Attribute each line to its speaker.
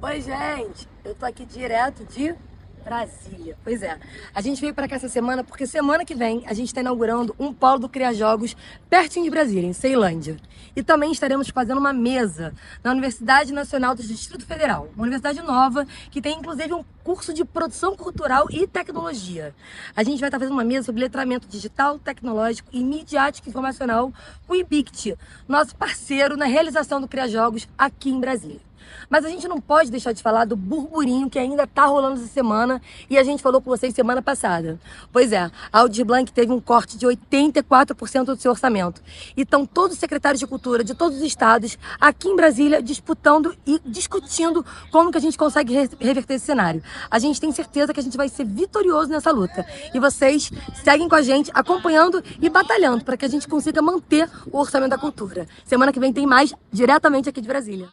Speaker 1: Oi, gente! Eu tô aqui direto de Brasília. Pois é, a gente veio pra cá essa semana porque semana que vem a gente está inaugurando um polo do Cria Jogos pertinho de Brasília, em Ceilândia. E também estaremos fazendo uma mesa na Universidade Nacional do Distrito Federal, uma universidade nova que tem inclusive um curso de produção cultural e tecnologia. A gente vai estar fazendo uma mesa sobre letramento digital, tecnológico e midiático informacional com o IBICT, nosso parceiro na realização do Cria Jogos aqui em Brasília. Mas a gente não pode deixar de falar do burburinho que ainda está rolando essa semana e a gente falou com vocês semana passada. Pois é, a Aldir Blanc teve um corte de 84% do seu orçamento. E estão todos os secretários de cultura de todos os estados aqui em Brasília disputando e discutindo como que a gente consegue reverter esse cenário. A gente tem certeza que a gente vai ser vitorioso nessa luta. E vocês seguem com a gente, acompanhando e batalhando para que a gente consiga manter o orçamento da cultura. Semana que vem tem mais diretamente aqui de Brasília.